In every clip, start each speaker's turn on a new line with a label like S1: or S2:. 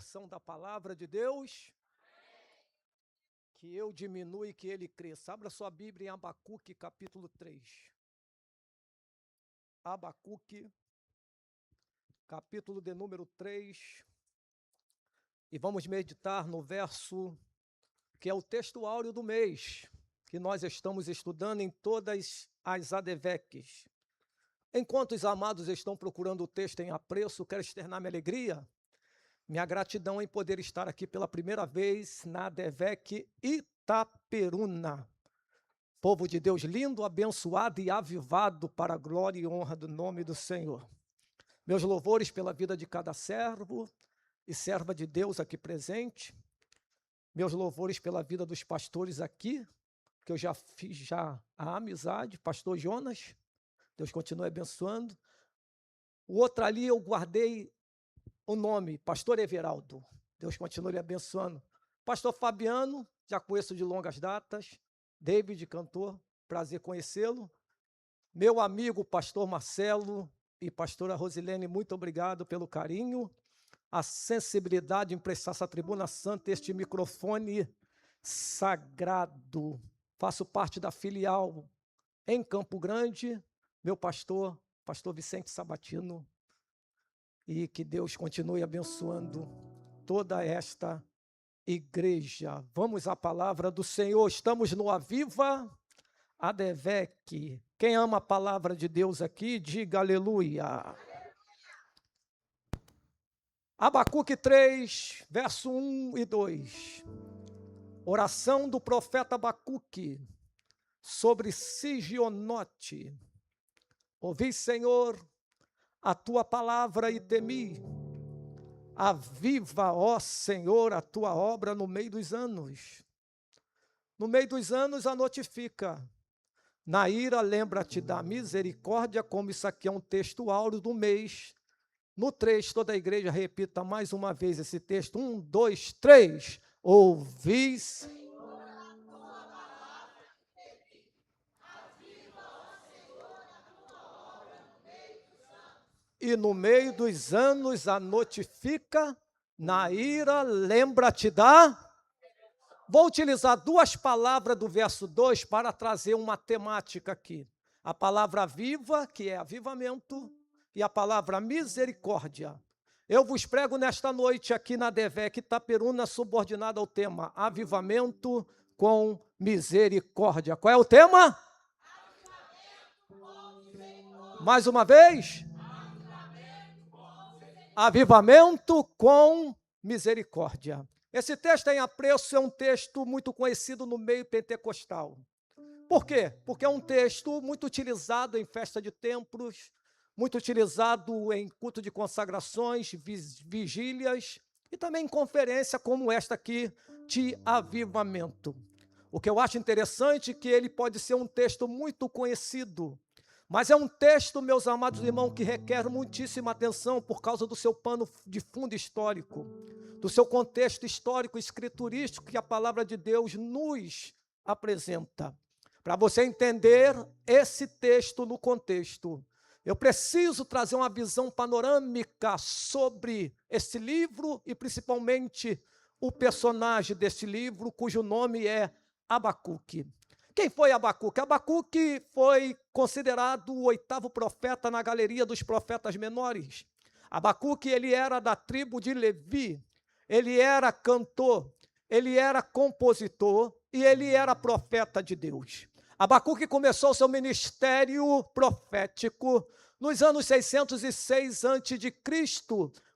S1: exposição da palavra de Deus. Que eu diminua e que ele cresça. Abra sua Bíblia em Abacuque, capítulo 3. Abacuque, capítulo de número 3. E vamos meditar no verso que é o texto áureo do mês, que nós estamos estudando em todas as ADVECs. Enquanto os amados estão procurando o texto em apreço, quero externar minha alegria, minha gratidão em poder estar aqui pela primeira vez na ADVEC Itaperuna. Povo de Deus lindo, abençoado e avivado para a glória e honra do nome do Senhor. Meus louvores pela vida de cada servo e serva de Deus aqui presente. Meus louvores pela vida dos pastores aqui, que eu já fiz a amizade, pastor Jonas, Deus continue abençoando. O outro ali eu guardei o nome, pastor Everaldo, Deus continue abençoando. Pastor Fabiano, já conheço de longas datas. David, cantor, prazer conhecê-lo. Meu amigo pastor Marcelo e pastora Rosilene, muito obrigado pelo carinho, a sensibilidade em prestar essa tribuna santa, este microfone sagrado. Faço parte da filial em Campo Grande, meu pastor Vicente Sabatino, e que Deus continue abençoando toda esta igreja. Vamos à palavra do Senhor. Estamos no Aviva ADVEC. Quem ama a palavra de Deus aqui, diga aleluia. Abacuque 3, verso 1 e 2. Oração do profeta Abacuque sobre Sigionote. Ouvi, Senhor, a tua palavra e temi. Aviva, ó Senhor, a tua obra no meio dos anos. No meio dos anos a notifica. Na ira lembra-te da misericórdia, como isso aqui é um texto áureo do mês. No 3, toda a igreja repita mais uma vez esse texto. 1, 2, 3. Ouvi, e no meio dos anos a notifica, na ira lembra-te da... Vou utilizar duas palavras do verso 2 para trazer uma temática aqui. A palavra viva, que é avivamento, e a palavra misericórdia. Eu vos prego nesta noite aqui na ADVEC Itaperuna, subordinada ao tema avivamento com misericórdia. Qual é o tema? Mais uma vez? Avivamento com misericórdia. Esse texto em apreço é um texto muito conhecido no meio pentecostal. Por quê? Porque é um texto muito utilizado em festa de templos, muito utilizado em culto de consagrações, vigílias e também em conferência como esta aqui de avivamento. O que eu acho interessante é que ele pode ser um texto muito conhecido, mas é um texto, meus amados irmãos, que requer muitíssima atenção por causa do seu pano de fundo histórico, do seu contexto histórico, escriturístico que a palavra de Deus nos apresenta. Para você entender esse texto no contexto, eu preciso trazer uma visão panorâmica sobre esse livro e principalmente o personagem desse livro, cujo nome é Abacuque. Quem foi Abacuque? Abacuque foi considerado o 8º profeta na galeria dos profetas menores. Abacuque, ele era da tribo de Levi, ele era cantor, ele era compositor e ele era profeta de Deus. Abacuque começou seu ministério profético nos anos 606 a.C.,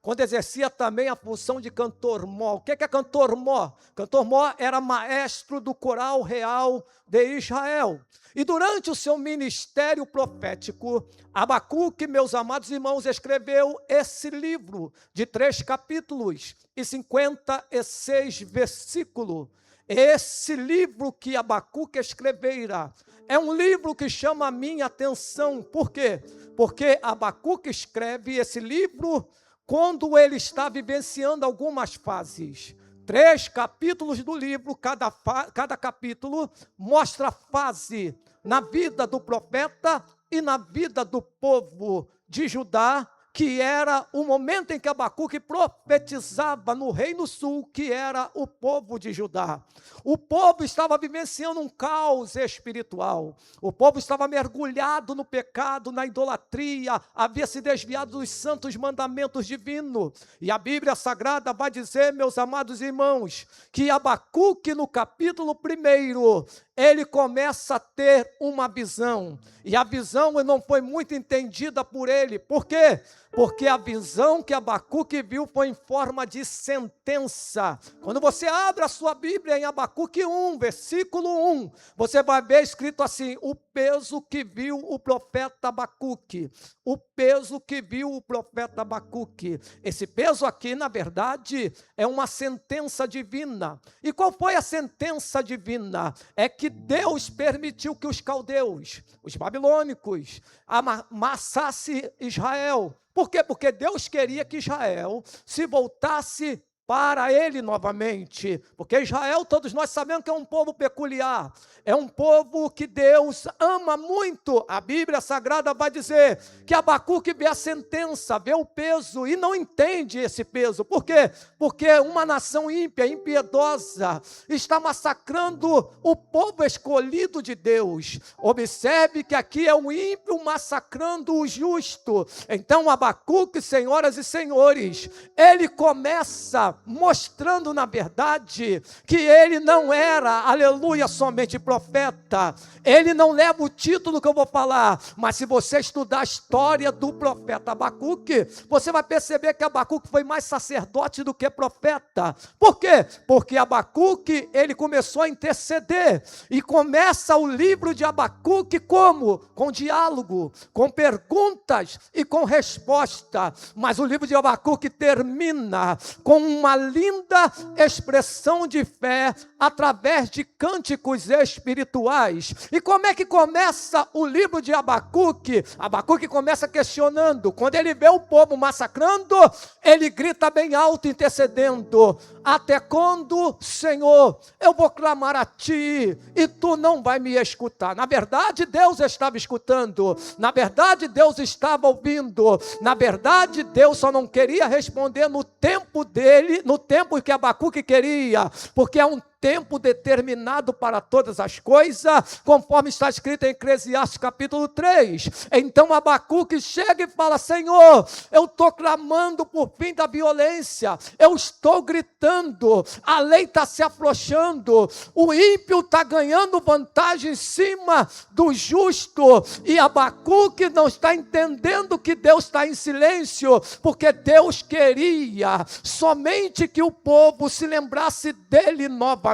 S1: quando exercia também a função de cantor-mó. O que é cantor-mó? Cantor-mó era maestro do coral real de Israel. E durante o seu ministério profético, Abacuque, meus amados irmãos, escreveu esse livro de 3 capítulos e 56 versículos. Esse livro que Abacuque escrevera é um livro que chama a minha atenção. Por quê? Porque Abacuque escreve esse livro quando ele está vivenciando algumas fases. 3 capítulos do livro, cada capítulo mostra fase na vida do profeta e na vida do povo de Judá que era o momento em que Abacuque profetizava no Reino Sul, que era o povo de Judá. O povo estava vivenciando um caos espiritual. O povo estava mergulhado no pecado, na idolatria, havia se desviado dos santos mandamentos divinos. E a Bíblia Sagrada vai dizer, meus amados irmãos, que Abacuque, no capítulo 1, ele começa a ter uma visão. E a visão não foi muito entendida por ele. Por quê? Porque a visão que Abacuque viu foi em forma de sentença. Quando você abre a sua Bíblia em Abacuque 1, versículo 1, você vai ver escrito assim: o peso que viu o profeta Abacuque. O peso que viu o profeta Abacuque. Esse peso aqui, na verdade, é uma sentença divina. E qual foi a sentença divina? É que Deus permitiu que os caldeus, os babilônicos, amassassem Israel. Por quê? Porque Deus queria que Israel se voltasse para ele novamente, porque Israel, todos nós sabemos que é um povo peculiar, é um povo que Deus ama muito. A Bíblia Sagrada vai dizer que Abacuque vê a sentença, vê o peso e não entende esse peso. Por quê? Porque uma nação ímpia, impiedosa, está massacrando o povo escolhido de Deus. Observe que aqui é um ímpio massacrando o justo. Então Abacuque, senhoras e senhores, ele começa mostrando na verdade que ele não era, aleluia, somente profeta. Ele não leva o título que eu vou falar, mas se você estudar a história do profeta Abacuque, você vai perceber que Abacuque foi mais sacerdote do que profeta. Por quê? Porque Abacuque, ele começou a interceder, e começa o livro de Abacuque como? Com diálogo, com perguntas e com resposta. Mas o livro de Abacuque termina com uma linda expressão de fé através de cânticos espirituais. E como é que começa o livro de Abacuque? Abacuque começa questionando. Quando ele vê o povo massacrando, ele grita bem alto, intercedendo: até quando, Senhor, eu vou clamar a ti e tu não vai me escutar? Na verdade, Deus estava escutando. Na verdade, Deus estava ouvindo. Na verdade, Deus só não queria responder no tempo dele, no tempo que Abacuque queria, porque é um tempo determinado para todas as coisas, conforme está escrito em Eclesiastes capítulo 3. Então Abacuque chega e fala: Senhor, eu estou clamando por fim da violência, eu estou gritando, a lei está se afrouxando, o ímpio está ganhando vantagem em cima do justo, e Abacuque não está entendendo que Deus está em silêncio, porque Deus queria somente que o povo se lembrasse dele novamente.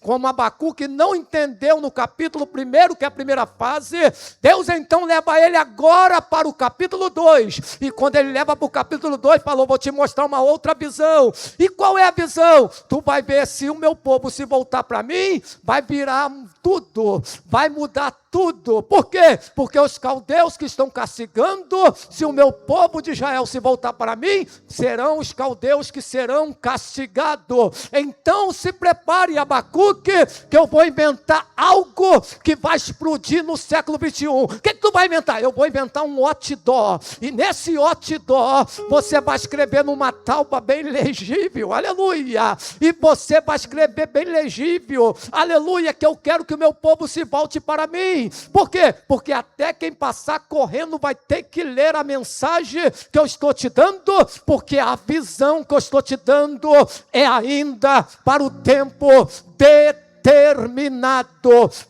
S1: Como Abacuque não entendeu no capítulo 1, que é a primeira fase, Deus então leva ele agora para o capítulo 2, e quando ele leva para o capítulo 2, falou: vou te mostrar uma outra visão. E qual é a visão? Tu vai ver, se o meu povo se voltar para mim, vai virar tudo, vai mudar tudo. Por quê? Porque os caldeus que estão castigando, se o meu povo de Israel se voltar para mim, serão os caldeus que serão castigados. Então se prepare, Abacuque, que eu vou inventar algo que vai explodir no século 21. O que tu vai inventar? Eu vou inventar um outdoor, e nesse outdoor você vai escrever numa tábua bem legível, aleluia, e você vai escrever bem legível, aleluia, que eu quero que o meu povo se volte para mim. Por quê? Porque até quem passar correndo vai ter que ler a mensagem que eu estou te dando, porque a visão que eu estou te dando é ainda para o tempo determinado.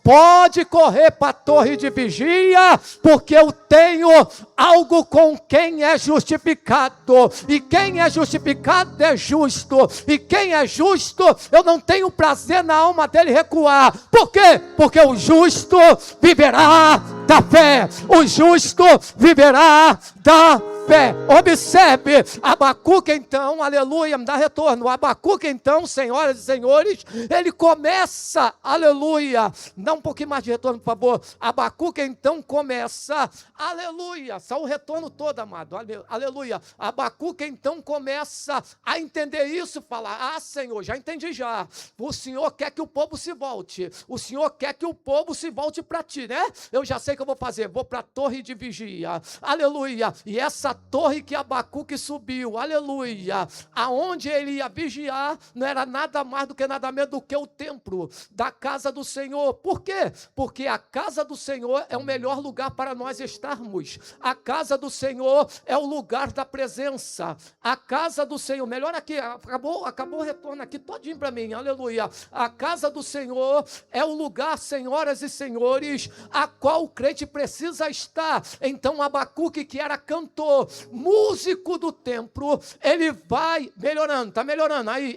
S1: Pode correr para a torre de vigia, porque eu tenho algo com quem é justificado, e quem é justificado é justo, e quem é justo, eu não tenho prazer na alma dele recuar. Por quê? Porque o justo viverá da fé, o justo viverá da fé. Observe, Abacuque então, aleluia, me dá retorno. Abacuque então, senhoras e senhores, ele começa, aleluia, dá um pouquinho mais de retorno, por favor. Abacuque então começa, aleluia, só o retorno todo, amado, aleluia. Abacuque então começa a entender isso, falar: ah, Senhor, já entendi já, o Senhor quer que o povo se volte, o Senhor quer que o povo se volte para ti, né? Eu já sei o que eu vou fazer, vou para a torre de vigia, aleluia, e essa torre que Abacuque subiu, aleluia, aonde ele ia vigiar, não era nada mais do que nada menos do que o templo da casa do Senhor. Por quê? Porque a casa do Senhor é o melhor lugar para nós estarmos. A casa do Senhor é o lugar da presença. A casa do Senhor, melhor aqui, acabou o retorno aqui todinho para mim, aleluia. A casa do Senhor é o lugar, senhoras e senhores, a qual o crente precisa estar. Então Abacuque, que era cantor, músico do templo, ele vai melhorando, está melhorando, aí,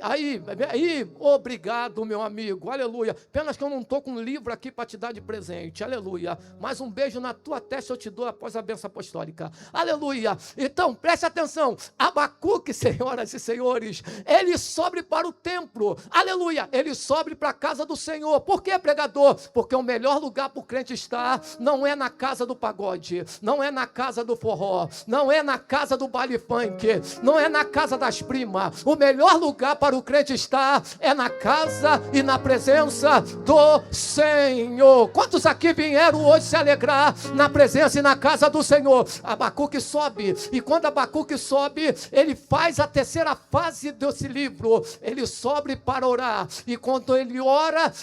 S1: obrigado meu amigo, aleluia. Apenas que eu não estou com um livro aqui para te dar de presente, aleluia. Mas um beijo na tua testa eu te dou após a bênção apostólica, aleluia. Então preste atenção, Abacuque, senhoras e senhores, ele sobe para o templo, aleluia, ele sobe para a casa do Senhor. Por que, pregador? Porque o melhor lugar para o crente estar não é na casa do pagode, não é na casa do forró, não é na casa do baile funk, não é na casa das primas. O melhor lugar para o crente estar é na casa e na presença do Senhor. Quantos aqui vieram hoje se alegrar na presença e na casa do Senhor? Abacuque sobe, e quando Abacuque sobe, ele faz a terceira fase desse livro, ele sobe para orar, e quando ele ora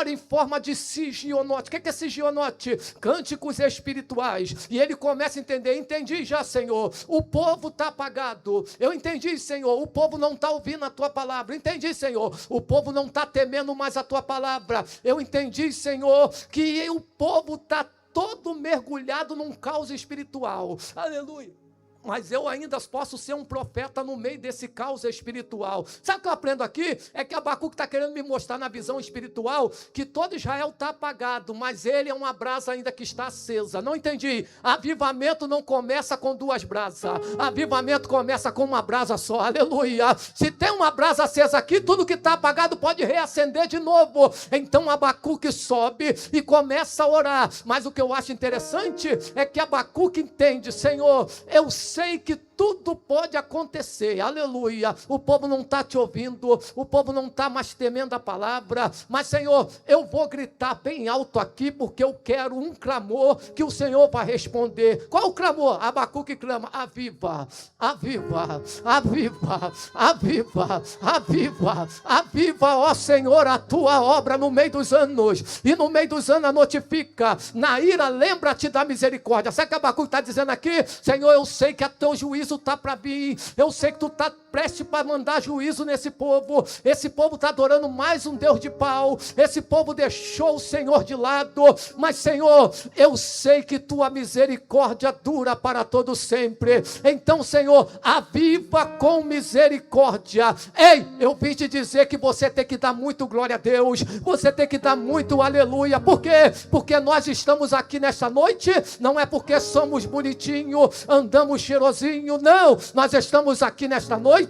S1: em forma de sigionote. O que é sigionote? Cânticos espirituais. E ele começa a entender, entendi já, Senhor, o povo está apagado, eu entendi, Senhor, o povo não está ouvindo a tua palavra, entendi, Senhor, o povo não está temendo mais a tua palavra, eu entendi, Senhor, que o povo está todo mergulhado num caos espiritual, aleluia. Mas eu ainda posso ser um profeta no meio desse caos espiritual. Sabe o que eu aprendo aqui? É que Abacuque está querendo me mostrar na visão espiritual que todo Israel está apagado, mas ele é uma brasa ainda que está acesa. Não entendi. Avivamento não começa com duas brasas. Avivamento começa com uma brasa só. Aleluia. Se tem uma brasa acesa aqui, tudo que está apagado pode reacender de novo. Então Abacuque sobe e começa a orar. Mas o que eu acho interessante é que Abacuque entende, Senhor, eu sei que tudo pode acontecer, aleluia. O povo não está te ouvindo, o povo não está mais temendo a palavra, mas Senhor, eu vou gritar bem alto aqui, porque eu quero um clamor que o Senhor vai responder. Qual o clamor? Abacuque clama, aviva, aviva, aviva, aviva, aviva, aviva, ó Senhor, a tua obra no meio dos anos, e no meio dos anos notifica, na ira lembra-te da misericórdia. Sabe o que Abacuque está dizendo aqui? Senhor, eu sei que a teu juízo está para vir, eu sei que tu está prestes para mandar juízo nesse povo. Esse povo está adorando mais um Deus de pau, esse povo deixou o Senhor de lado, mas Senhor, eu sei que tua misericórdia dura para todo sempre. Então Senhor, aviva com misericórdia. Ei, eu vim te dizer que você tem que dar muito glória a Deus, você tem que dar muito aleluia. Por quê? Porque nós estamos aqui nesta noite, não é porque somos bonitinhos, andamos cheirosinho, não, nós estamos aqui nesta noite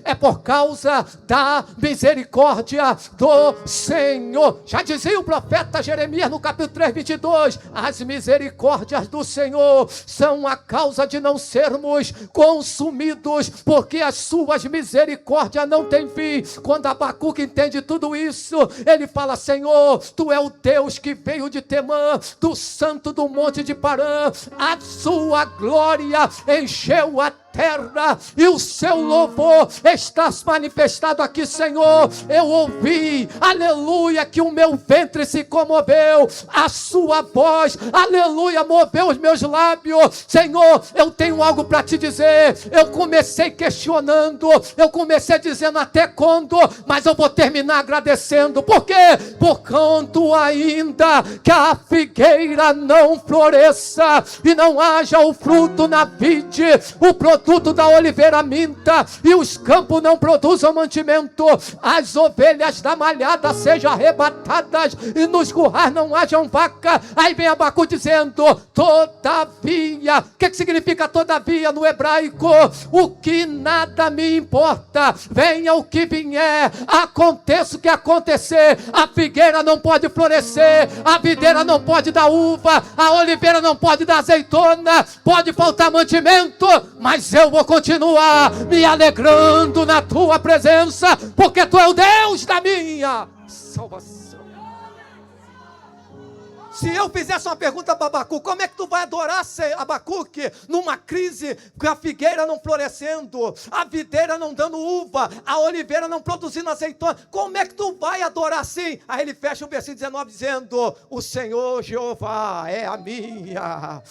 S1: é por causa da misericórdia do Senhor. Já dizia o profeta Jeremias no capítulo 3, 22, as misericórdias do Senhor são a causa de não sermos consumidos, porque as suas misericórdias não têm fim. Quando Abacuque entende tudo isso, ele fala, Senhor, tu é o Deus que veio de Temã, do santo do monte de Parã, a sua glória encheu a terra e o seu louvor está manifestado aqui, Senhor. Eu ouvi, aleluia, que o meu ventre se comoveu, a sua voz, aleluia, moveu os meus lábios. Senhor, eu tenho algo para te dizer. Eu comecei questionando, eu comecei dizendo até quando, mas eu vou terminar agradecendo. Por quê? Porquanto ainda que a figueira não floresça e não haja o fruto na vide, o produto da oliveira minta e os campos não produzam mantimento, as ovelhas da malhada sejam arrebatadas e nos currais não hajam vaca. Aí vem Abacuque dizendo, todavia, o que significa todavia no hebraico? O que nada me importa, venha o que vier, aconteça o que acontecer, a figueira não pode florescer, a videira não pode dar uva, a oliveira não pode dar azeitona, pode faltar mantimento, mas eu vou continuar me alegrando na tua presença, porque tu é o Deus da minha salvação. Se eu fizesse uma pergunta para Abacuque, como é que tu vai adorar, Abacuque, numa crise, com a figueira não florescendo, a videira não dando uva, a oliveira não produzindo azeitona, como é que tu vai adorar assim? Aí ele fecha o versículo 19 dizendo, o Senhor Jeová é a minha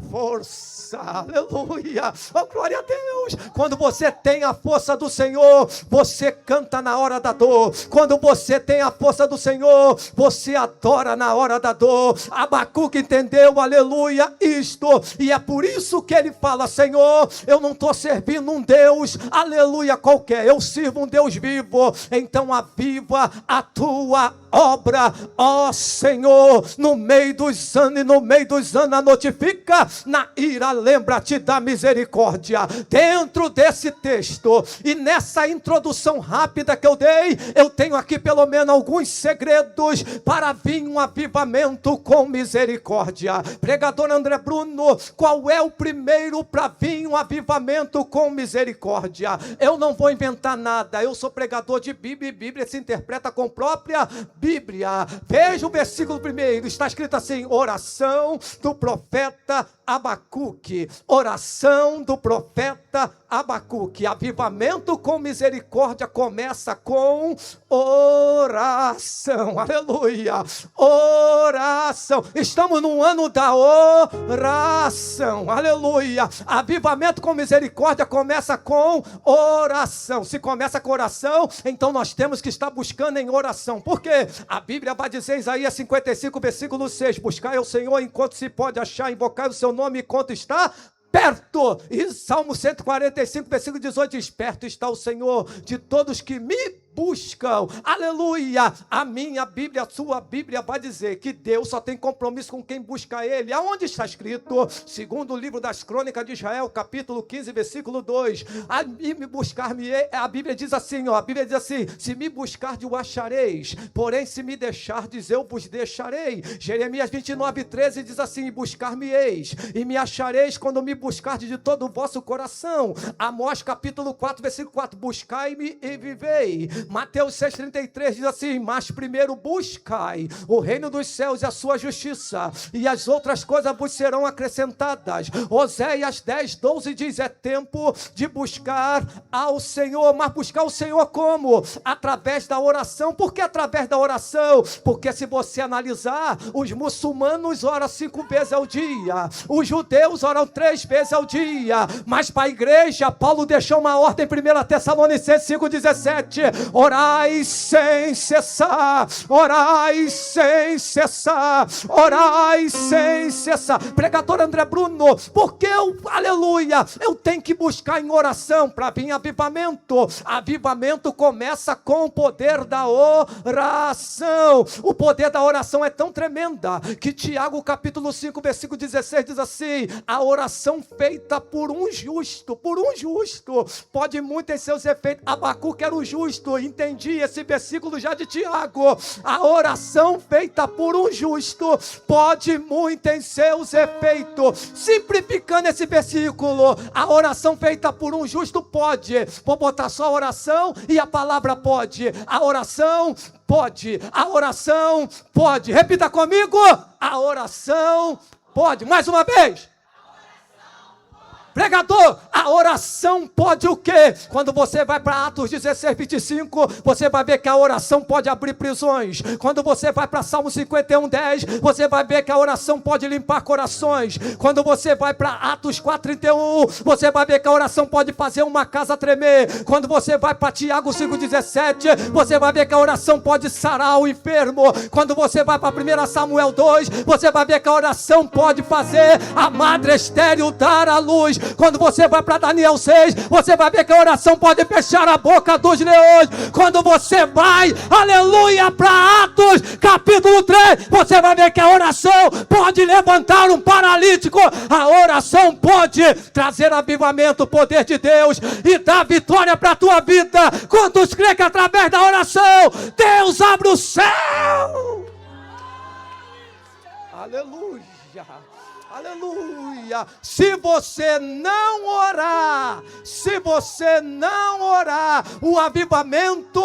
S1: força, aleluia, oh, glória a Deus. Quando você tem a força do Senhor, você canta na hora da dor. Quando você tem a força do Senhor, você adora na hora da dor. Abacuque entendeu, aleluia, isto, e é por isso que ele fala, Senhor, eu não estou servindo um Deus, aleluia, qualquer, eu sirvo um Deus vivo, então aviva a tua obra, ó Senhor, no meio dos anos, e no meio dos anos notifica, na ira lembra-te da misericórdia. Dentro desse texto, e nessa introdução rápida que eu dei, eu tenho aqui pelo menos alguns segredos para vir um avivamento com misericórdia. Pregador André Bruno, qual é o primeiro para vir um avivamento com misericórdia? Eu não vou inventar nada, eu sou pregador de Bíblia, e Bíblia se interpreta com própria Bíblia. Veja o versículo primeiro, está escrito assim, oração do profeta Abacuque, oração do profeta Abacuque. Avivamento com misericórdia começa com oração, aleluia, oração. Estamos no ano da oração, aleluia. Avivamento com misericórdia começa com oração. Se começa com oração, então nós temos que estar buscando em oração. Por quê? A Bíblia vai dizer em Isaías 55, versículo 6, buscai ao Senhor enquanto se pode achar, invocai o seu nome enquanto está perto. E Salmo 145, versículo 18 diz, perto está o Senhor de todos que me buscam, aleluia. A minha Bíblia, a sua Bíblia vai dizer que Deus só tem compromisso com quem busca Ele. Aonde está escrito? Segundo o livro das Crônicas de Israel, capítulo 15, versículo 2, a mim me buscar-me-ei, a Bíblia diz assim, ó, a Bíblia diz assim, se me buscardes o achareis, porém se me deixardes eu vos deixarei. Jeremias 29, 13 diz assim, buscar-me-eis e me achareis quando me buscardes de todo o vosso coração. Amós capítulo 4, versículo 4, buscai-me e vivei. Mateus 6,33 diz assim, mas primeiro buscai o reino dos céus e a sua justiça, e as outras coisas vos serão acrescentadas. Oséias 10, 12 diz, é tempo de buscar ao Senhor. Mas buscar o Senhor como? Através da oração. Por que através da oração? Porque se você analisar, os muçulmanos oram 5 vezes ao dia, os judeus oram 3 vezes ao dia, mas para a igreja, Paulo deixou uma ordem em 1 Tessalonicenses 5,17, orai sem cessar, orai sem cessar, orai sem cessar. Pregador André Bruno, porque aleluia, eu tenho que buscar em oração para vir avivamento. Avivamento começa com o poder da oração. O poder da oração é tão tremenda que Tiago capítulo 5, versículo 16 diz assim, a oração feita por um justo, pode muito em seus efeitos. Abacuque era o justo, entendi esse versículo já de Tiago. A oração feita por um justo pode muito em seus efeitos. Simplificando esse versículo, a oração feita por um justo pode. Vou botar só a oração e a palavra pode. A oração pode, a oração pode. Repita comigo, a oração pode. Mais uma vez. Pregador, a oração pode o quê? Quando você vai para Atos 16, 25, você vai ver que a oração pode abrir prisões. Quando você vai para Salmo 51, 10, você vai ver que a oração pode limpar corações. Quando você vai para Atos 4, 31, você vai ver que a oração pode fazer uma casa tremer. Quando você vai para Tiago 5, 17, você vai ver que a oração pode sarar o enfermo. Quando você vai para 1 Samuel 2, você vai ver que a oração pode fazer a madre estéril dar à luz. Quando você vai para Daniel 6, você vai ver que a oração pode fechar a boca dos leões. Quando você vai, aleluia, para Atos capítulo 3, você vai ver que a oração pode levantar um paralítico. A oração pode trazer avivamento, o poder de Deus, e dar vitória para a tua vida. Quantos creem que através da oração Deus abre o céu? Aleluia. Aleluia. Se você não orar, o avivamento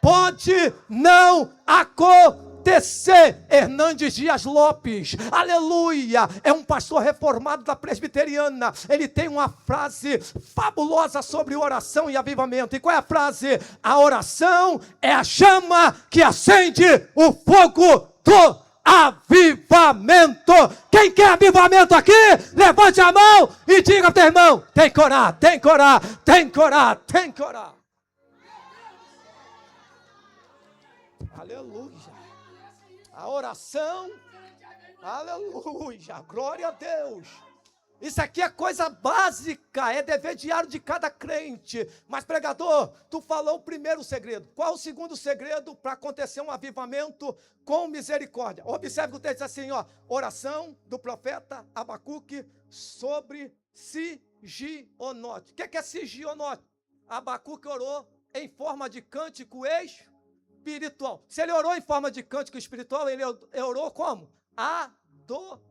S1: pode não acontecer. TC Hernandes Dias Lopes, aleluia, é um pastor reformado da presbiteriana. Ele tem uma frase fabulosa sobre oração e avivamento. E qual é a frase? A oração é a chama que acende o fogo do avivamento. Quem quer avivamento aqui? Levante a mão e diga para o teu irmão: tem que orar, tem que orar, tem que orar, tem que orar. Aleluia. A oração, aleluia, glória a Deus. Isso aqui é coisa básica, é dever diário de cada crente. Mas, pregador, tu falou o primeiro segredo. Qual o segundo segredo para acontecer um avivamento com misericórdia? Observe que o texto diz assim, ó, oração do profeta Abacuque sobre Sigionote. O que é Sigionote? Abacuque orou em forma de cântico espiritual. Se ele orou em forma de cântico espiritual, ele orou como? Adorando.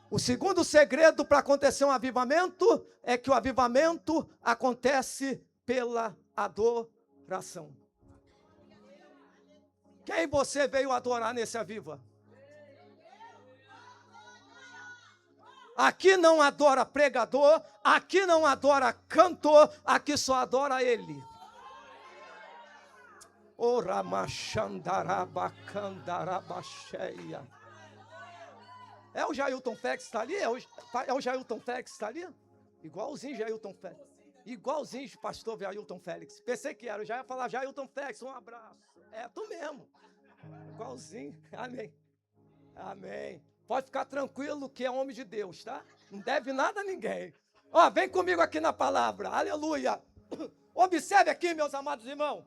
S1: O segundo segredo para acontecer um avivamento é que o avivamento acontece pela adoração. Quem você veio adorar nesse aviva? Aqui não adora pregador, aqui não adora cantor, aqui só adora ele. Ora machandarabacandarabasheia. É o Jailton Félix que está ali? É o Jailton Félix que está ali? Igualzinho Jailton Félix. Igualzinho pastor Jailton Félix. Pensei que era, eu já ia falar Jailton Félix, um abraço. É, tu mesmo. Igualzinho. Amém. Amém. Pode ficar tranquilo que é homem de Deus, tá? Não deve nada a ninguém. Ó, vem comigo aqui na palavra. Aleluia. Observe aqui, meus amados irmãos,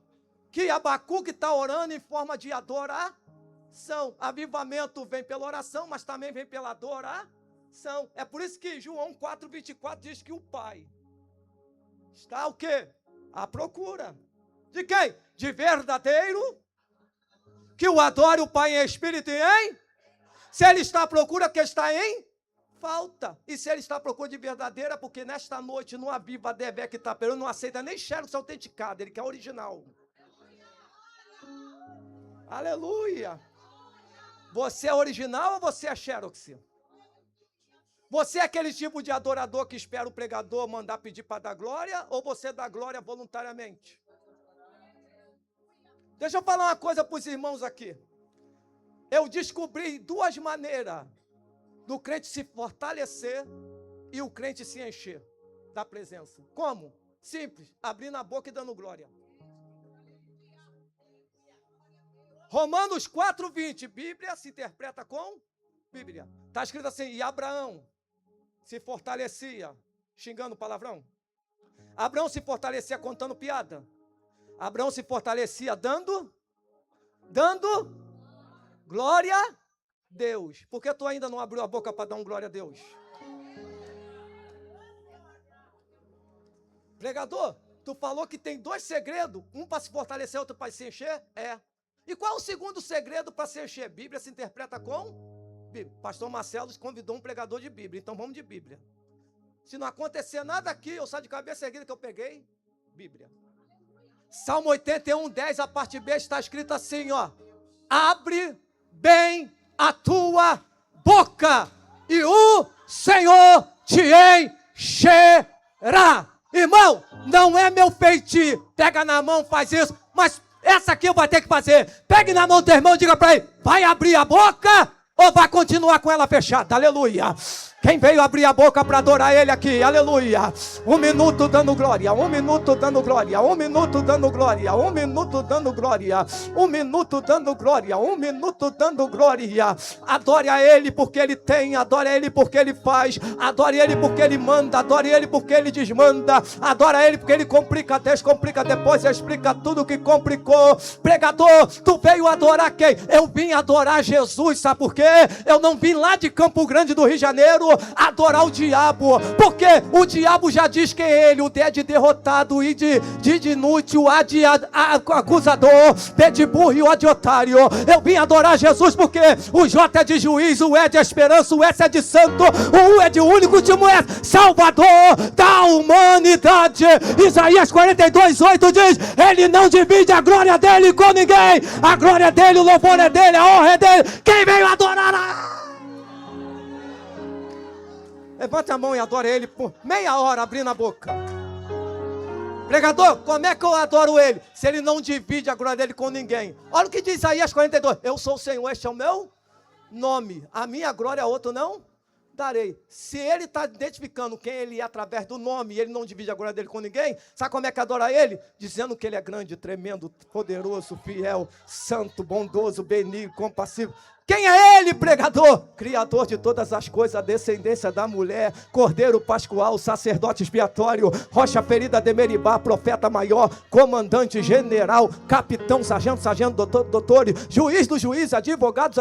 S1: que Abacuque está orando em forma de adoração. Avivamento vem pela oração, mas também vem pela adoração. É por isso que João 4,24 diz que o Pai está o quê? À procura. De quem? De verdadeiro, que o adore o Pai em espírito e em... Se ele está à procura, que está em falta. E se ele está à procura de verdadeira, porque nesta noite no Aviva Deve que está perando, não aceita nem xerox autenticado, ele quer original. Aleluia. Você é original ou você é xerox? Você é aquele tipo de adorador que espera o pregador mandar pedir para dar glória, ou você dá glória voluntariamente? Deixa eu falar uma coisa para os irmãos aqui. Eu descobri duas maneiras do crente se fortalecer e o crente se encher da presença. Como? Simples, abrindo a boca e dando glória. Romanos 4,20, Bíblia se interpreta com Bíblia. Está escrito assim, e Abraão se fortalecia, xingando palavrão. Abraão se fortalecia contando piada. Abraão se fortalecia dando glória a Deus. Por que tu ainda não abriu a boca para dar um glória a Deus? Pregador, tu falou que tem dois segredos, um para se fortalecer, outro para se encher? É. E qual é o segundo segredo para se encher? Bíblia se interpreta com Bíblia. Pastor Marcelo convidou um pregador de Bíblia, então vamos de Bíblia. Se não acontecer nada aqui, eu saio de cabeça erguida que eu peguei Bíblia. Salmo 81, 10, a parte B está escrito assim, ó. Abre bem a tua boca e o Senhor te encherá. Irmão, não é meu feitio. Pega na mão, faz isso, mas essa aqui eu vou ter que fazer. Pegue na mão do teu irmão e diga para ele, vai abrir a boca ou vai continuar com ela fechada? Aleluia. Quem veio abrir a boca para adorar ele aqui? Aleluia. 1 minuto dando glória. 1 minuto dando glória. 1 minuto dando glória. 1 minuto dando glória. 1 minuto dando glória. 1 minuto dando glória. Adore a ele porque ele tem. Adore a ele porque ele faz. Adore ele porque ele manda. Adore ele porque ele desmanda. Adore a ele porque ele complica, descomplica, depois explica tudo que complicou. Pregador, tu veio adorar quem? Eu vim adorar Jesus, sabe por quê? Eu não vim lá de Campo Grande do Rio de Janeiro. adorar o diabo, porque o diabo já diz quem é ele, o D é de derrotado, I de inútil, A de acusador, B de burro e O de otário. Eu vim adorar Jesus porque o J é de juiz, o E é de esperança, o S é de santo, o U é de único, o último é Salvador da humanidade. Isaías 42:8 diz: ele não divide a glória dele com ninguém, a glória dele, o louvor é dele, a honra é dele. Quem veio adorar? Levante a mão e adore ele por meia hora abrindo a boca. Pregador, como é que eu adoro ele? Se ele não divide a glória dele com ninguém. Olha o que diz Isaías 42: eu sou o Senhor, este é o meu nome, a minha glória a outro não darei. Se ele está identificando quem ele é através do nome e ele não divide a glória dele com ninguém, sabe como é que adora ele? Dizendo que ele é grande, tremendo, poderoso, fiel, santo, bondoso, benigno, compassivo. Quem é ele, pregador? Criador de todas as coisas, a descendência da mulher, Cordeiro Pascual, sacerdote expiatório, rocha ferida de Meribá, profeta maior, comandante general, capitão, sargento, doutor, juiz dos juízes, advogado.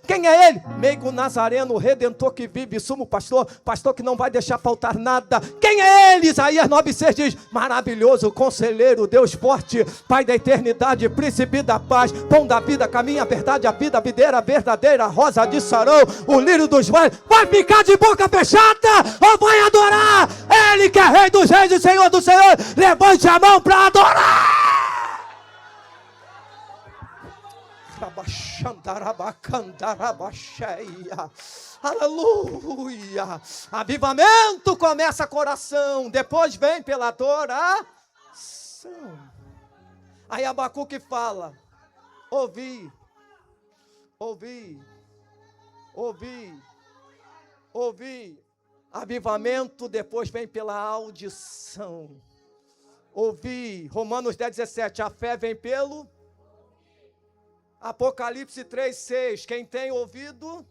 S1: Quem é ele? Meigo Nazareno, redentor que vive, sumo pastor que não vai deixar faltar nada. Quem é ele? Isaías 9:6 diz: maravilhoso, conselheiro, Deus forte, Pai da eternidade, príncipe da paz, pão da vida, caminho, a verdade, a vida, a videira verdadeira, rosa de Sarão, o lírio dos vales. Vai ficar de boca fechada ou vai adorar ele que é rei dos reis e senhor dos senhores? Levante a mão para adorar. Aleluia. Avivamento começa coração, depois vem pela adoração. Aí Abacuque fala: ouvi. Avivamento depois vem pela audição. Ouvi. Romanos 10:17, a fé vem pelo. Apocalipse 3:6, quem tem ouvido.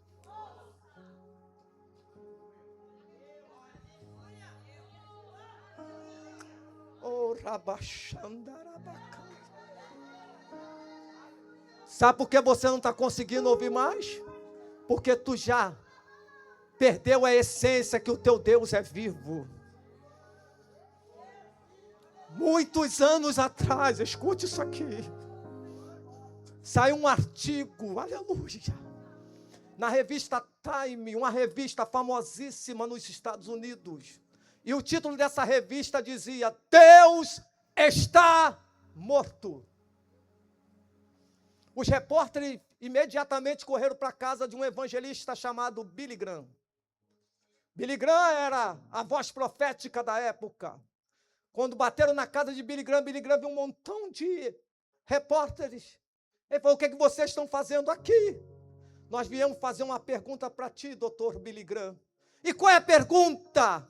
S1: Sabe por que você não está conseguindo ouvir mais? Porque tu já perdeu a essência que o teu Deus é vivo. Muitos anos atrás, escute isso aqui, saiu um artigo, aleluia, na revista Time, uma revista famosíssima nos Estados Unidos. E o título dessa revista dizia: Deus está morto. Os repórteres imediatamente correram para a casa de um evangelista chamado Billy Graham. Billy Graham era a voz profética da época. Quando bateram na casa de Billy Graham viu um montão de repórteres. Ele falou: o que é que vocês estão fazendo aqui? Nós viemos fazer uma pergunta para ti, doutor Billy Graham. E qual é a pergunta?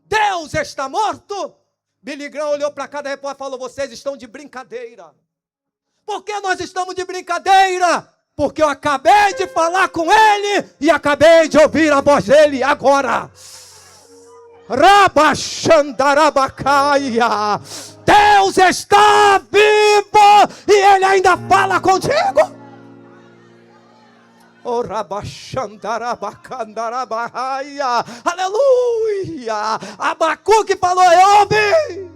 S1: Deus está morto? Billy Graham olhou para cada repórter e falou: vocês estão de brincadeira. Por que nós estamos de brincadeira? Porque eu acabei de falar com ele e acabei de ouvir a voz dele agora. Rabachandarabacaia. Deus está vivo e ele ainda fala contigo. Oh, rabachandarabacandarabahaya. Aleluia. Abacuque falou: eu ouvi.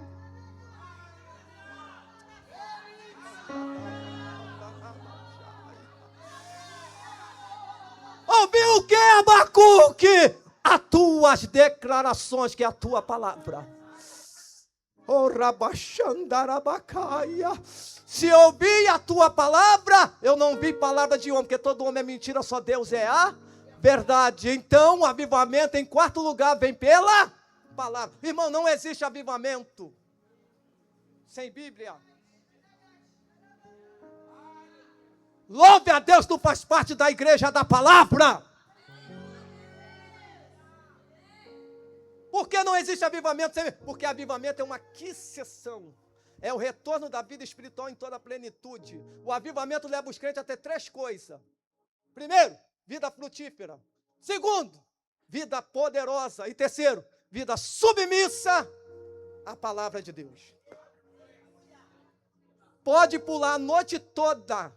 S1: Ouviu o que, Abacuque? As tuas declarações, que é a tua palavra. Oh, rabachandarabacaia. Se ouvir a tua palavra, eu não vi palavra de homem, porque todo homem é mentira, só Deus é a verdade. Então, o avivamento, em quarto lugar, vem pela palavra. Irmão, não existe avivamento sem Bíblia. Louve a Deus, tu faz parte da igreja da palavra. Por que não existe avivamento? Porque avivamento é uma aquisição. É o retorno da vida espiritual em toda a plenitude. O avivamento leva os crentes a ter três coisas. Primeiro, vida frutífera. Segundo, vida poderosa. E terceiro, vida submissa à palavra de Deus. Pode pular a noite toda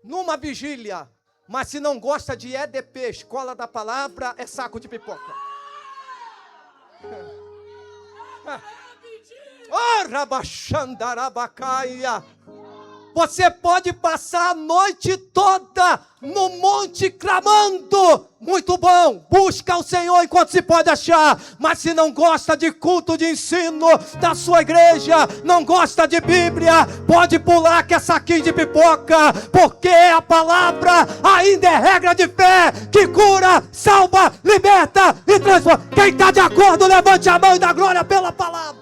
S1: numa vigília, Mas se não gosta de EDP, Escola da Palavra, é saco de pipoca. Oh, rabaxandarabacaia. Você pode passar a noite toda no monte clamando. Muito bom, busca o Senhor enquanto se pode achar. Mas se não gosta de culto de ensino da sua igreja, não gosta de Bíblia, pode pular que é saquinho de pipoca. Porque a palavra ainda é regra de fé que cura, salva, liberta e transforma. Quem está de acordo, levante a mão e dá glória pela palavra.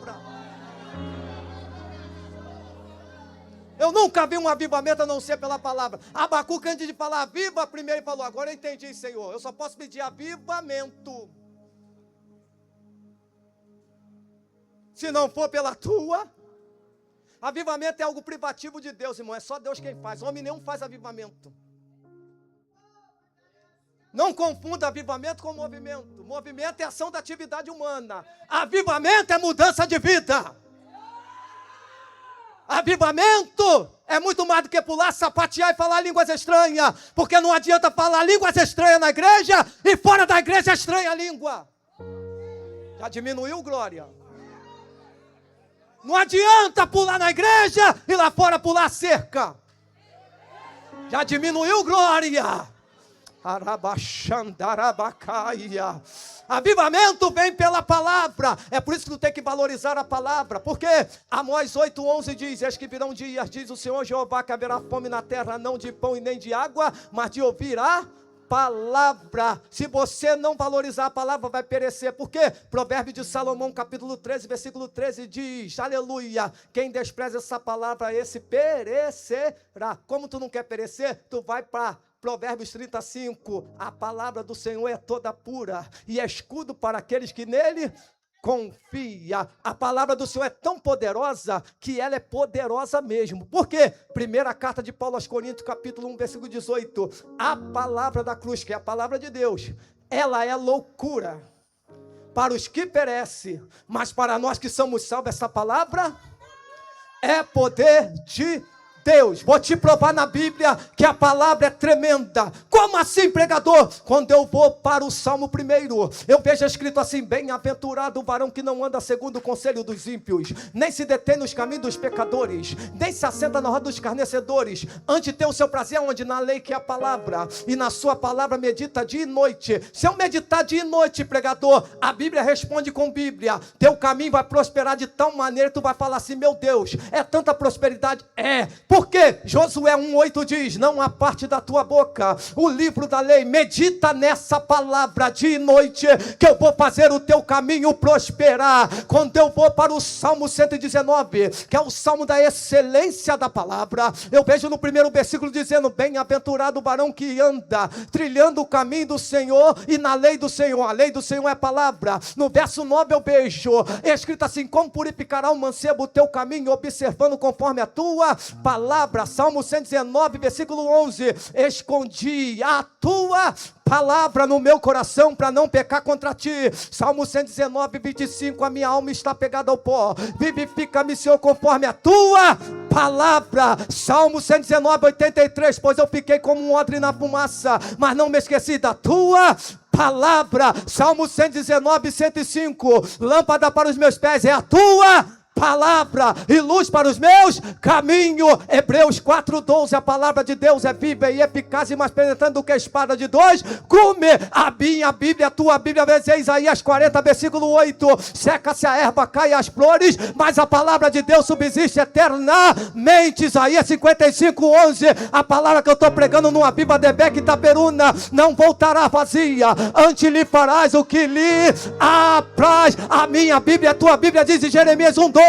S1: Eu nunca vi um avivamento a não ser pela palavra. Abacuque, antes de falar aviva, primeiro ele falou, agora eu entendi, Senhor. Eu só posso pedir avivamento. Se não for pela tua. Avivamento é algo privativo de Deus, irmão. É só Deus quem faz. Homem nenhum faz avivamento. Não confunda avivamento com movimento. Movimento é ação da atividade humana. Avivamento é mudança de vida. Avivamento é muito mais do que pular, sapatear e falar línguas estranhas. Porque não adianta falar línguas estranhas na igreja e fora da igreja é estranha a língua. Já diminuiu, glória? Não adianta pular na igreja e lá fora pular cerca. Já diminuiu, glória? Arabaxandarabacaia. Avivamento vem pela palavra. É por isso que tu tem que valorizar a palavra. Porque Amós 8:11 diz: eis que virão dias, diz o Senhor Jeová, que haverá fome na terra, não de pão e nem de água, mas de ouvir a palavra. Se você não valorizar a palavra, vai perecer. Por quê? Provérbio de Salomão, capítulo 13, versículo 13 diz, aleluia, quem despreza essa palavra, esse perecerá. Como tu não quer perecer, tu vai para Provérbios 35, a palavra do Senhor é toda pura e é escudo para aqueles que nele confia. A palavra do Senhor é tão poderosa que ela é poderosa mesmo. Por quê? Primeira carta de Paulo aos Coríntios, capítulo 1, versículo 18. A palavra da cruz, que é a palavra de Deus, ela é loucura para os que perecem, mas para nós que somos salvos, essa palavra é poder de Deus. Vou te provar na Bíblia que a palavra é tremenda. Como assim, pregador? Quando eu vou para o Salmo 1, eu vejo escrito assim: bem-aventurado o varão que não anda segundo o conselho dos ímpios, nem se detém nos caminhos dos pecadores, nem se assenta na roda dos escarnecedores. Antes tem o seu prazer onde? Na lei, que é a palavra, e na sua palavra medita dia e noite. Se eu meditar dia e noite, pregador, a Bíblia responde com Bíblia. Teu caminho vai prosperar de tal maneira que tu vai falar assim: meu Deus, é tanta prosperidade. É, porque Josué 1:8 diz: não aparte da tua boca o livro da lei, medita nessa palavra dia e noite, que eu vou fazer o teu caminho prosperar. Quando eu vou para o Salmo 119, que é o Salmo da excelência da palavra, eu vejo no primeiro versículo dizendo: bem-aventurado o varão que anda trilhando o caminho do Senhor e na lei do Senhor. A lei do Senhor é a palavra. No verso 9 eu vejo escrito assim: como purificará o mancebo o teu caminho, observando conforme a tua palavra. Salmo 119, versículo 11: escondi a tua palavra no meu coração para não pecar contra ti. Salmo 119, 25: a minha alma está pegada ao pó, vivifica-me, Senhor, conforme a tua palavra. Salmo 119, 83: pois eu fiquei como um odre na fumaça, mas não me esqueci da tua palavra. Salmo 119, 105: lâmpada para os meus pés é a tua palavra e luz para os meus caminhos. Hebreus 4:12: a palavra de Deus é viva e eficaz e mais penetrante do que a espada de dois gumes. A minha Bíblia, a tua Bíblia, Isaías 40, versículo 8: seca-se a erva, cai as flores, mas a palavra de Deus subsiste eternamente. Isaías 55:11: a palavra que eu estou pregando numa Bíblia de Beck Itaperuna não voltará vazia, antes lhe farás o que lhe apraz. A minha Bíblia, a tua Bíblia diz em Jeremias 1:12: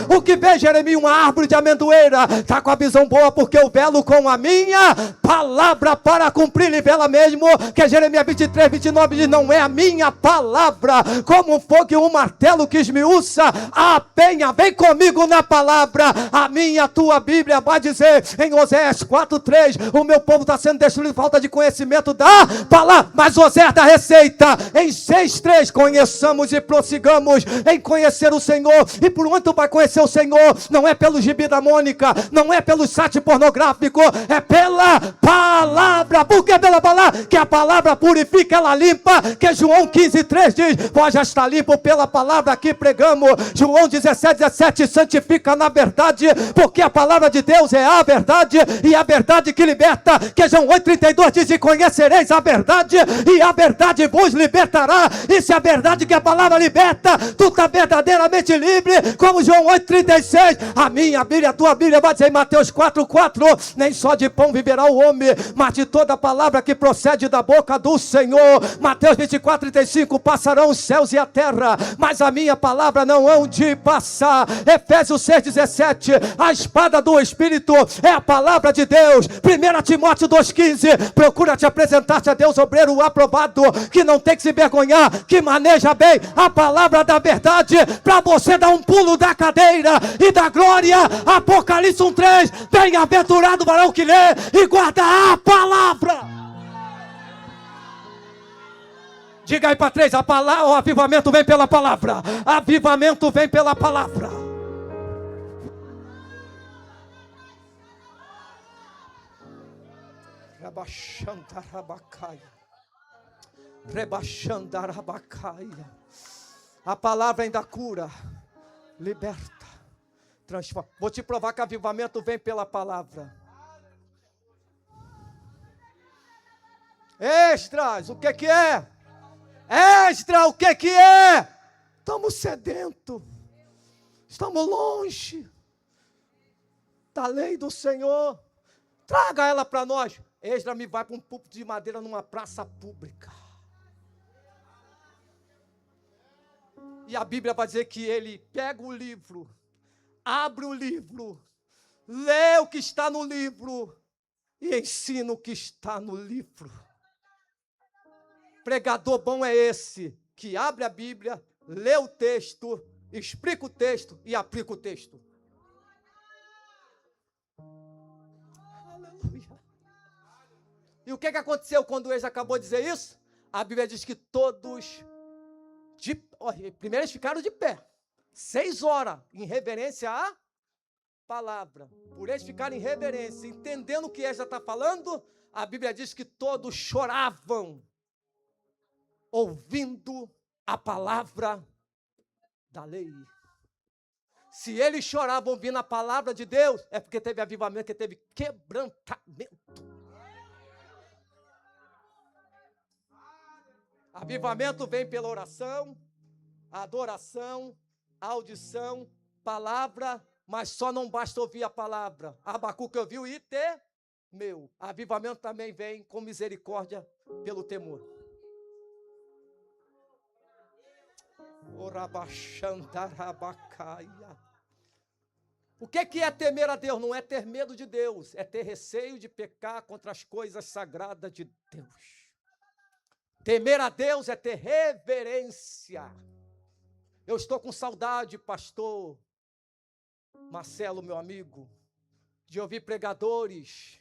S1: o que vê, Jeremias? Uma árvore de amendoeira. Está com a visão boa, porque eu velo com a minha palavra para cumprir. E vela mesmo, que Jeremias 23, 29 diz: não é a minha palavra como um fogo e um martelo que esmiuça a penha. Vem comigo na palavra. A minha, a tua Bíblia vai dizer em Oséias 4:3: o meu povo está sendo destruído por falta de conhecimento da palavra. Mas Oséias da receita em 6:3: conheçamos e prossigamos em conhecer o Senhor, e por onde quanto vai conhecer o Senhor, não é pelo gibi da Mônica, não é pelo site pornográfico, é pela palavra. Por que pela palavra? Que a palavra purifica, ela limpa, que João 15:3 diz, vós já está limpo pela palavra que pregamos. João 17:17, santifica na verdade, porque a palavra de Deus é a verdade, e a verdade que liberta, que João 8:32 diz, e conhecereis a verdade, e a verdade vos libertará. E se a verdade que a palavra liberta, tu está verdadeiramente livre, como João 8:36, a minha Bíblia, a tua Bíblia vai dizer em Mateus 4:4, nem só de pão viverá o homem, mas de toda palavra que procede da boca do Senhor. Mateus 24:35, passarão os céus e a terra, mas a minha palavra não hão de passar. Efésios 6:17, a espada do Espírito é a palavra de Deus. 1 Timóteo 2:15, procura te apresentar-te a Deus obreiro aprovado, que não tem que se vergonhar, que maneja bem a palavra da verdade, para você dar um pulo da cadeira e da glória. Apocalipse 1:3, bem-aventurado o varão que lê e guarda a palavra. Diga aí para três, o avivamento vem pela palavra. Avivamento vem pela palavra. A palavra ainda cura, liberta, transforma. Vou te provar que avivamento vem pela palavra. Esdras, o que é? Esdras, o que é? Estamos sedentos, estamos longe da lei do Senhor. Traga ela para nós. Esdras me vai para um púlpito de madeira numa praça pública. E a Bíblia vai dizer que ele pega o livro, abre o livro, lê o que está no livro e ensina o que está no livro. Pregador bom é esse, que abre a Bíblia, lê o texto, explica o texto e aplica o texto. Aleluia. E o que aconteceu quando o ex acabou de dizer isso? A Bíblia diz que todos, primeiro eles ficaram de pé, 6 horas, em reverência à palavra. Por eles ficarem em reverência, entendendo o que Esdras está falando, a Bíblia diz que todos choravam, ouvindo a palavra da lei. Se eles choravam ouvindo a palavra de Deus, é porque teve avivamento, que teve quebrantamento. Avivamento vem pela oração, adoração, audição, palavra, mas só não basta ouvir a palavra. Abacuque ouviu e temeu. Avivamento também vem com misericórdia pelo temor. O que é temer a Deus? Não é ter medo de Deus, é ter receio de pecar contra as coisas sagradas de Deus. Temer a Deus é ter reverência. Eu estou com saudade, pastor Marcelo, meu amigo, de ouvir pregadores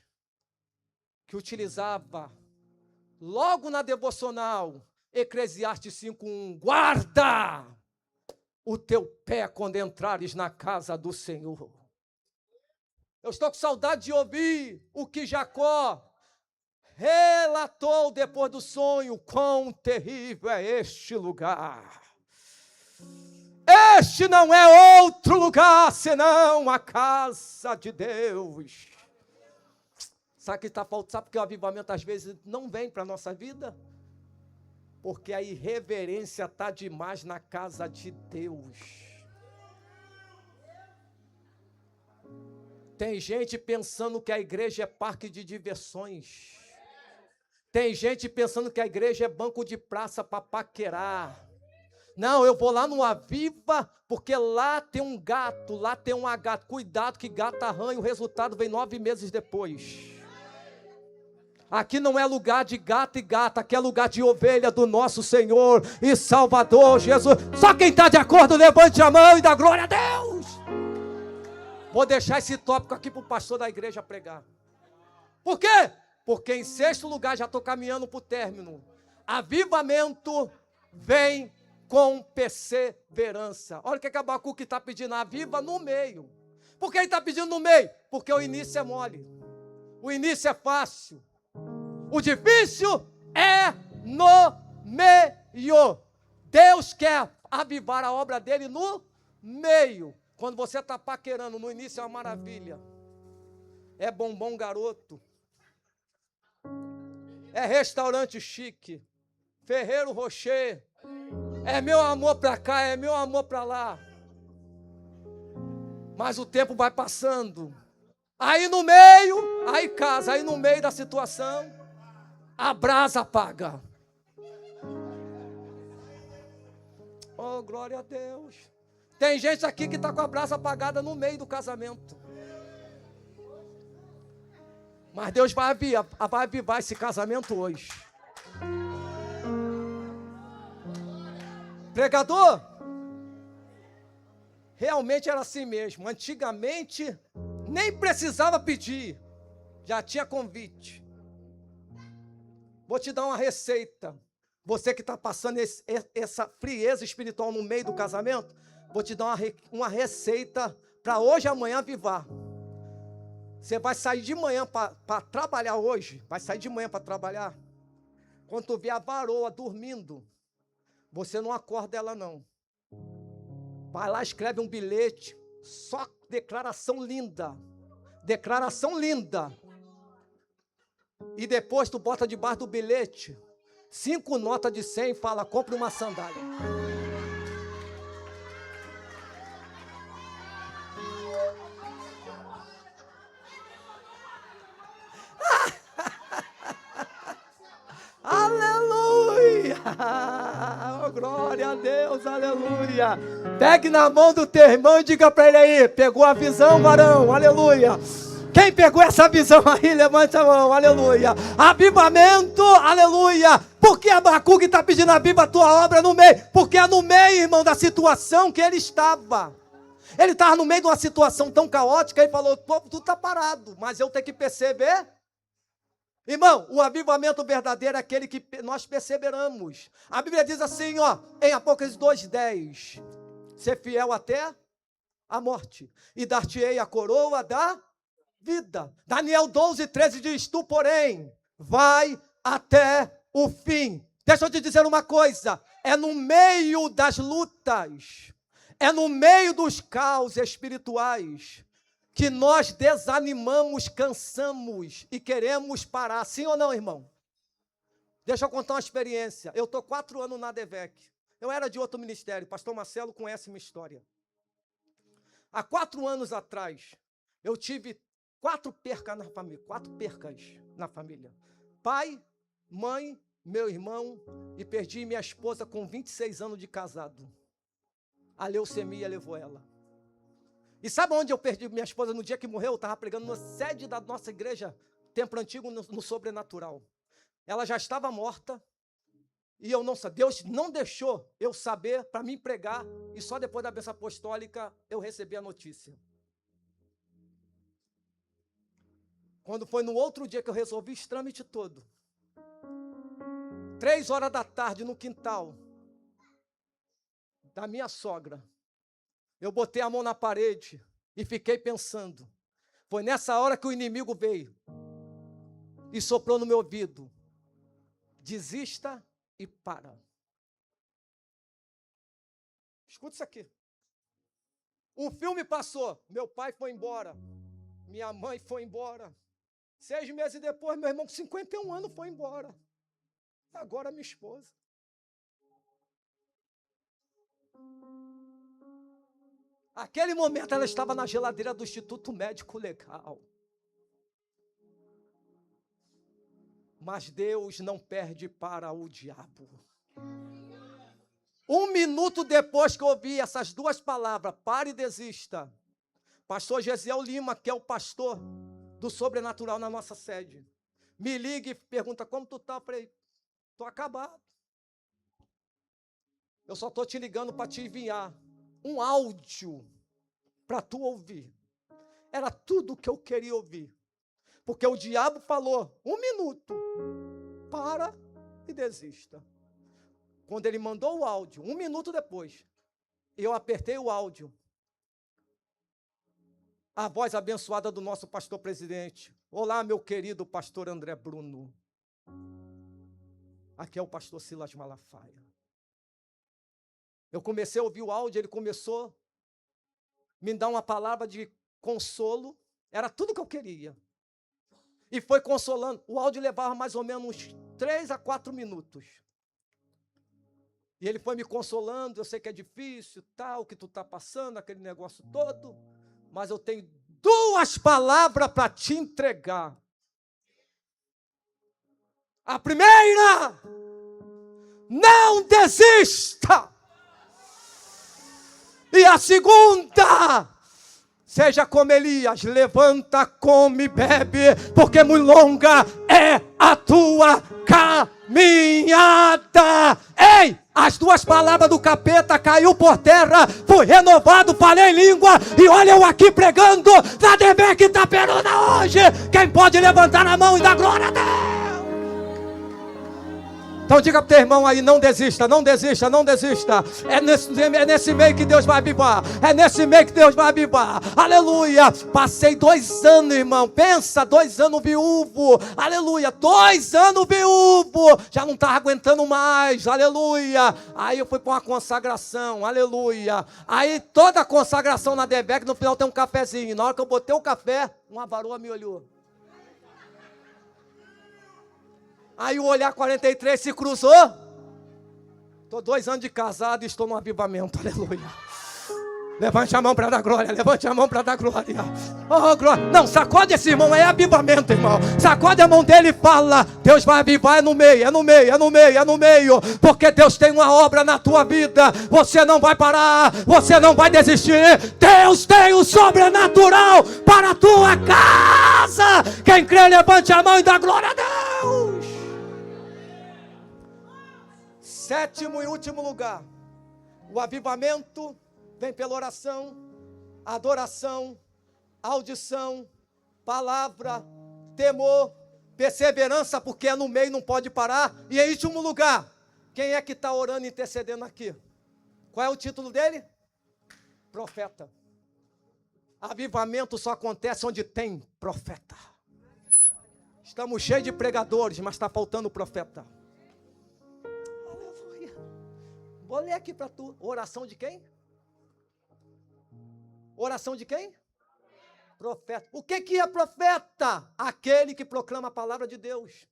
S1: que utilizava logo na devocional Eclesiastes 5:1, guarda o teu pé quando entrares na casa do Senhor. Eu estou com saudade de ouvir o que Jacó relatou depois do sonho, quão terrível é este lugar. Este não é outro lugar senão a casa de Deus. Sabe o que está faltando? Sabe porque o avivamento às vezes não vem para a nossa vida? Porque a irreverência está demais na casa de Deus. Tem gente pensando que a igreja é parque de diversões. Tem gente pensando que a igreja é banco de praça para paquerar. Não, eu vou lá no Aviva, porque lá tem um gato, lá tem uma gata. Cuidado que gato arranha, o resultado vem 9 meses depois. Aqui não é lugar de gato e gata, aqui é lugar de ovelha do nosso Senhor e Salvador Jesus. Só quem está de acordo, levante a mão e dá glória a Deus. Vou deixar esse tópico aqui para o pastor da igreja pregar. Por quê? Porque em 6º lugar, já estou caminhando para o término. Avivamento vem com perseverança. Olha o que Abacuque está pedindo, aviva no meio. Por que ele está pedindo no meio? Porque o início é mole, o início é fácil, o difícil é no meio. Deus quer avivar a obra dele no meio. Quando você está paquerando, no início é uma maravilha, é bombom garoto, é restaurante chique, Ferreiro Rocher, é meu amor para cá, é meu amor para lá. Mas o tempo vai passando, aí no meio, aí casa, aí no meio da situação, a brasa apaga. Oh, glória a Deus. Tem gente aqui que está com a brasa apagada no meio do casamento. Mas Deus vai avivar esse casamento hoje. Pregador, realmente era assim mesmo. Antigamente, nem precisava pedir, já tinha convite. Vou te dar uma receita. Você que está passando essa frieza espiritual no meio do casamento, vou te dar uma receita para hoje e amanhã avivar. Você vai sair de manhã para trabalhar hoje, vai sair de manhã para trabalhar. Quando tu vê a varoa dormindo, você não acorda ela não. Vai lá, escreve um bilhete, só declaração linda. Declaração linda. E depois tu bota debaixo do bilhete 5 notas de 100 e fala, compre uma sandália. Aleluia! Oh, glória a Deus, aleluia! Pegue na mão do teu irmão e diga para ele aí, pegou a visão, varão, aleluia! Quem pegou essa visão aí, levanta a mão, aleluia! Avivamento, aleluia! Por que Abacuque está pedindo aviva a tua obra no meio? Porque é no meio, irmão, da situação que ele estava. Ele estava no meio de uma situação tão caótica e falou, pô, tu está parado, mas eu tenho que perceber. Irmão, o avivamento verdadeiro é aquele que nós perseveramos. A Bíblia diz assim, ó, em Apocalipse 2:10, ser fiel até a morte, e dar-te-ei a coroa da vida. Daniel 12:13 diz, tu, porém, vai até o fim. Deixa eu te dizer uma coisa, é no meio das lutas, é no meio dos caos espirituais, que nós desanimamos, cansamos e queremos parar. Sim ou não, irmão? Deixa eu contar uma experiência. Eu estou 4 anos na ADVEC. Eu era de outro ministério. Pastor Marcelo conhece minha história. Há 4 anos atrás, eu tive 4 percas na família. 4 percas na família. Pai, mãe, meu irmão e perdi minha esposa com 26 anos de casado. A leucemia levou ela. E sabe onde eu perdi minha esposa no dia que morreu? Eu estava pregando na sede da nossa igreja, Templo Antigo, no Sobrenatural. Ela já estava morta e eu não sabia. Deus não deixou eu saber para mim pregar e só depois da bênção apostólica eu recebi a notícia. Quando foi no outro dia que eu resolvi esse trâmite todo, 3 horas da tarde no quintal da minha sogra, eu botei a mão na parede e fiquei pensando. Foi nessa hora que o inimigo veio e soprou no meu ouvido. Desista e para. Escuta isso aqui. O filme passou. Meu pai foi embora. Minha mãe foi embora. 6 meses depois, meu irmão com 51 anos foi embora. Agora minha esposa. Aquele momento ela estava na geladeira do Instituto Médico Legal. Mas Deus não perde para o diabo. 1 minuto depois que eu ouvi essas 2 palavras, pare e desista, pastor Gesiel Lima, que é o pastor do Sobrenatural na nossa sede, me liga e pergunta, como tu tá? Eu falei, tô acabado. Eu só estou te ligando para te enviar um áudio para tu ouvir. Era tudo o que eu queria ouvir. Porque o diabo falou, 1 minuto, para e desista. Quando ele mandou o áudio, 1 minuto depois, eu apertei o áudio. A voz abençoada do nosso pastor presidente. Olá, meu querido pastor André Bruno. Aqui é o pastor Silas Malafaia. Eu comecei a ouvir o áudio, ele começou a me dar uma palavra de consolo. Era tudo que eu queria. E foi consolando. O áudio levava mais ou menos uns 3 a 4 minutos. E ele foi me consolando. Eu sei que é difícil, tal, que tu está passando, aquele negócio todo. Mas eu tenho 2 palavras para te entregar. A primeira, não desista. E a segunda, seja como Elias, levanta, come, bebe, porque muito longa é a tua caminhada. Ei, as 2 palavras do capeta caiu por terra, fui renovado, falei em língua, e olha eu aqui pregando, na DBEC Itaperuna hoje. Quem pode levantar a mão e dar glória a Deus? Então diga para o teu irmão aí, não desista, não desista, não desista. É nesse meio que Deus vai avivar. É nesse meio que Deus vai avivar. Aleluia. Passei 2 anos, irmão. Pensa, 2 anos viúvo. Aleluia. 2 anos viúvo. Já não estava aguentando mais. Aleluia. Aí eu fui para uma consagração. Aleluia. Aí toda a consagração na DBEC, no final tem um cafezinho. Na hora que eu botei o café, uma varoa me olhou. Aí o olhar 43 se cruzou. Estou 2 anos de casado e estou no avivamento. Aleluia. Levante a mão para dar glória. Levante a mão para dar glória. Oh, glória. Não, sacode esse irmão. É avivamento, irmão. Sacode a mão dele e fala. Deus vai avivar. É no meio, é no meio, é no meio, é no meio. Porque Deus tem uma obra na tua vida. Você não vai parar. Você não vai desistir. Deus tem o sobrenatural para a tua casa. Quem crê, levante a mão e dá glória a Deus. 7º e último lugar, o avivamento vem pela oração, adoração, audição, palavra, temor, perseverança, porque é no meio, não pode parar. E em último lugar, quem é que está orando e intercedendo aqui? Qual é o título dele? Profeta. Avivamento só acontece onde tem profeta. Estamos cheios de pregadores, mas está faltando profeta. Vou ler aqui para tu. Oração de quem? Oração de quem? Profeta. O que é profeta? Aquele que proclama a palavra de Deus.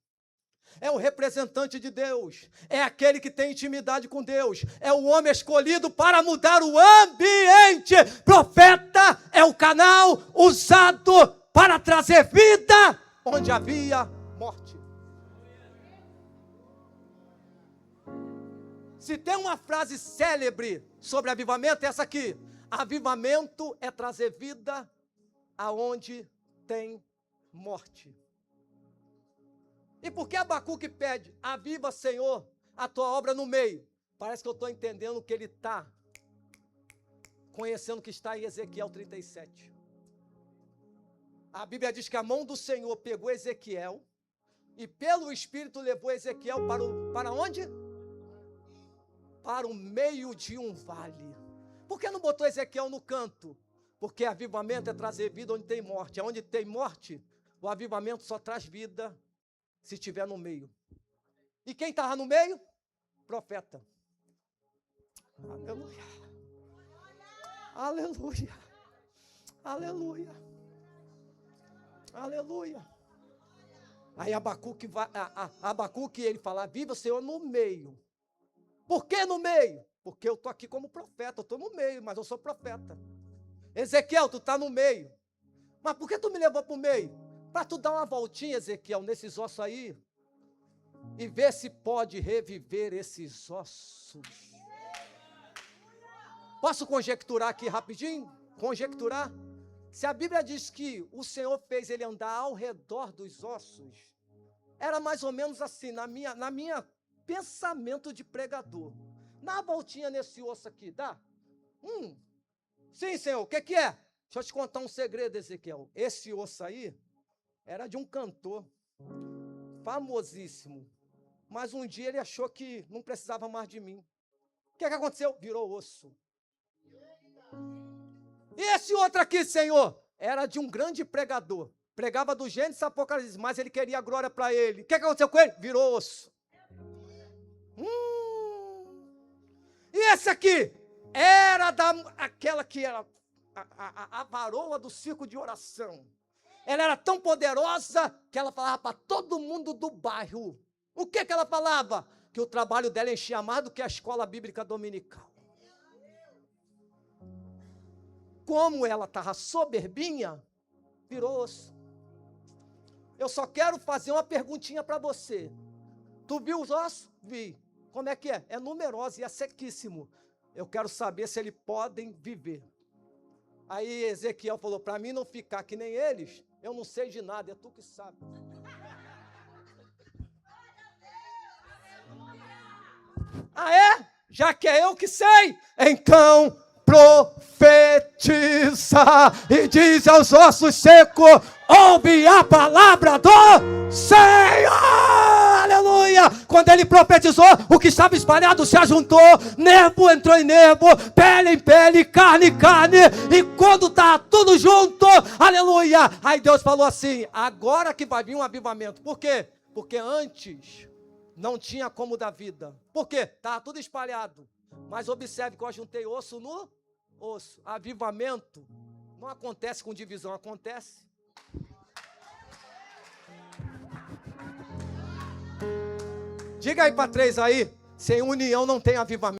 S1: É o representante de Deus. É aquele que tem intimidade com Deus. É o homem escolhido para mudar o ambiente. Profeta é o canal usado para trazer vida onde havia morte. Se tem uma frase célebre sobre avivamento, é essa aqui. Avivamento é trazer vida aonde tem morte. E por que Abacuque pede, aviva, Senhor, a tua obra no meio? Parece que eu estou entendendo que ele está conhecendo o que está em Ezequiel 37. A Bíblia diz que a mão do Senhor pegou Ezequiel e pelo Espírito levou Ezequiel para onde? Para o meio de um vale. Por que não botou Ezequiel no canto? Porque avivamento é trazer vida onde tem morte. Onde tem morte, o avivamento só traz vida se estiver no meio. E quem estava no meio? Profeta. Aleluia. Aleluia. Aleluia. Aleluia. Aí Abacuque ele fala, viva, Senhor, no meio. Por que no meio? Porque eu estou aqui como profeta, eu estou no meio, mas eu sou profeta. Ezequiel, tu está no meio. Mas por que tu me levou para o meio? Para tu dar uma voltinha, Ezequiel, nesses ossos aí, e ver se pode reviver esses ossos. Posso conjecturar aqui rapidinho? Conjecturar? Se a Bíblia diz que o Senhor fez ele andar ao redor dos ossos, era mais ou menos assim, na minha pensamento de pregador. Dá uma voltinha nesse osso aqui, dá? Sim, Senhor, o que é? Deixa eu te contar um segredo, Ezequiel. Esse osso aí era de um cantor famosíssimo. Mas um dia ele achou que não precisava mais de mim. O que é que aconteceu? Virou osso. E esse outro aqui, Senhor, era de um grande pregador. Pregava do Gênesis a Apocalipse, mas ele queria a glória para ele. O que é que aconteceu com ele? Virou osso. E esse aqui era aquela que era a varoa do circo de oração. Ela era tão poderosa que ela falava para todo mundo do bairro. O que ela falava? Que o trabalho dela enchia mais do que a escola bíblica dominical. Como ela estava soberbinha, virou osso. Eu só quero fazer uma perguntinha para você. Tu viu os ossos? Vi. Como é que é? É numeroso e é sequíssimo. Eu quero saber se eles podem viver. Aí Ezequiel falou, para mim não ficar que nem eles, eu não sei de nada, é tu que sabe. Ah, é? Já que é eu que sei, então profetiza e diz aos ossos secos, ouve a palavra do Senhor, aleluia. Quando ele profetizou, o que estava espalhado se ajuntou, nervo entrou em nervo, pele em pele, carne em carne, e quando está tudo junto, aleluia, aí Deus falou assim, agora que vai vir um avivamento. Por quê? Porque antes não tinha como dar vida. Por quê? Estava tudo espalhado. Mas observe que eu juntei osso no osso. Avivamento não acontece com divisão, acontece. Diga aí para 3 aí, sem união não tem avivamento.